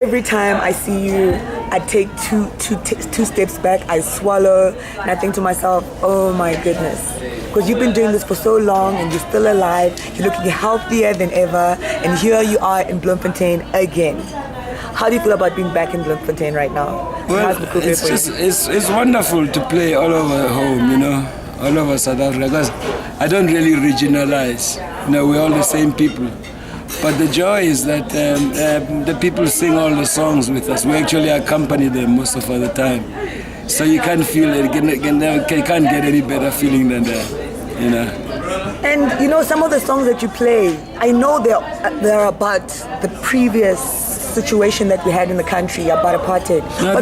Every time I see you, I take two steps back, I swallow, and I think to myself, oh my goodness. Because you've been doing this for so long and you're still alive, you're looking healthier than ever, and here you are in Bloemfontein again. How do you feel about being back in Bloemfontein right now? Well, it's wonderful to play all over home, you know, all over South Africa, because I don't really regionalize. You know, we're all the same people. But the joy is that the people sing all the songs with us. We actually accompany them most of the time. So you can't feel it, you can't get any better feeling than that, you know. And you know, some of the songs that you play, I know they're about the previous situation that we had in the country, about apartheid. No,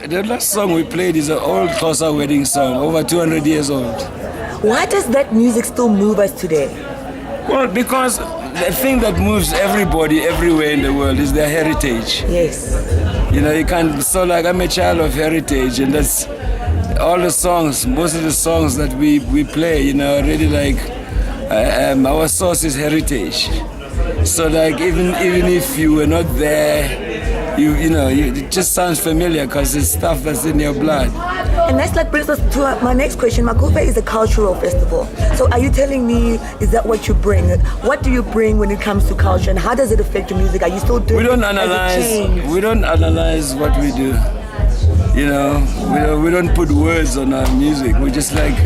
the last song we played is an old Xhosa wedding song, over 200 years old. Why does that music still move us today? Well, because the thing that moves everybody everywhere in the world is their heritage. Yes. You know, you can't, so like I'm a child of heritage, and that's all the songs, most of the songs that we play, you know, really like our source is heritage. So like even if you were not there, you know, it just sounds familiar because it's stuff that's in your blood. And that's like brings us to my next question. Macufe is a cultural festival. So are you telling me, is that what you bring? What do you bring when it comes to culture, and how does it affect your music? Are you still doing we don't analyze what we do. You know, we don't put words on our music. We just like,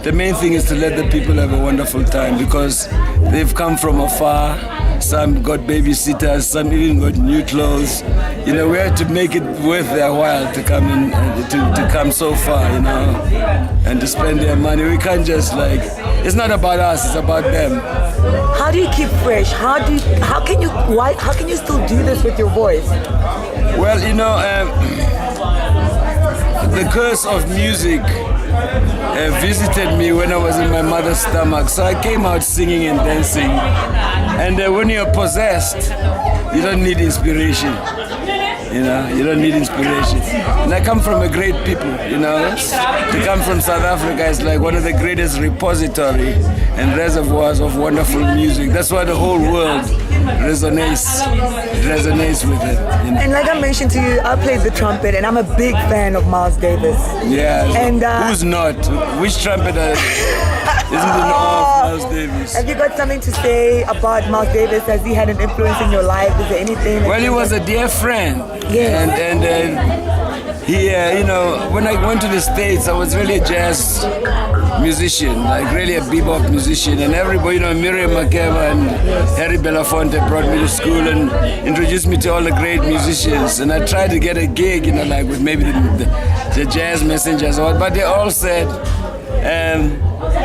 the main thing is to let the people have a wonderful time, because they've come from afar. Some got babysitters, some even got new clothes. You know, we have to make it worth their while to come in, to come so far, you know, and to spend their money. We can't just like, it's not about us, it's about them. How do you keep fresh? How can you still do this with your voice? Well, you know, the curse of music visited me when I was in my mother's stomach. So I came out singing and dancing. And when you're possessed, you don't need inspiration. You know, you don't need inspiration. And I come from a great people, you know. To come from South Africa is like one of the greatest repository and reservoirs of wonderful music. That's why the whole world resonates with it. You know? And like I mentioned to you, I played the trumpet, and I'm a big fan of Miles Davis. Yeah. And who's not? Which trumpeter isn't in awe of Miles Davis? Have you got something to say about Miles Davis? Has he had an influence in your life? Is there anything? Well, he was a dear friend. Yes. And he, you know, when I went to the States, I was really a jazz musician, like really a bebop musician, and everybody, you know, Miriam Makeba and Harry Belafonte brought me to school and introduced me to all the great musicians, and I tried to get a gig, you know, like with maybe the jazz messengers, but they all said,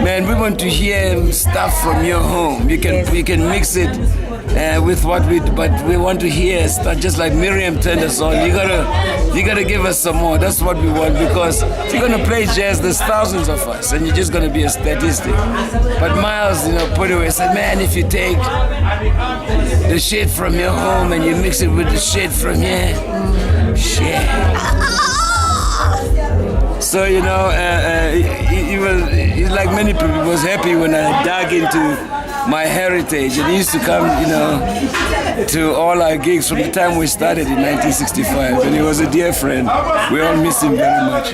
man, we want to hear stuff from your home. We can mix it with what but we want to hear stuff just like Miriam turned us on. You gotta give us some more. That's what we want, because if you're gonna play jazz, there's thousands of us, and you're just gonna be a statistic. But Miles, you know, put it away, said, man, if you take the shit from your home and you mix it with the shit from here, shit. So, you know, he like many people, he was happy when I dug into my heritage, and he used to come, you know, to all our gigs from the time we started in 1965, and he was a dear friend. We all miss him very much.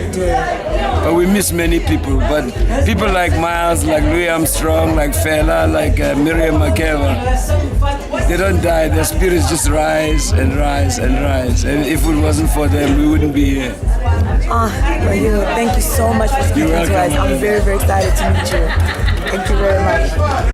But we miss many people, but people like Miles, like Louis Armstrong, like Fela, like Miriam Makeba, they don't die, their spirits just rise and rise and rise, and if it wasn't for them, we wouldn't be here. Well, you know, thank you so much for speaking to us. I'm very, very excited to meet you. Thank you very much.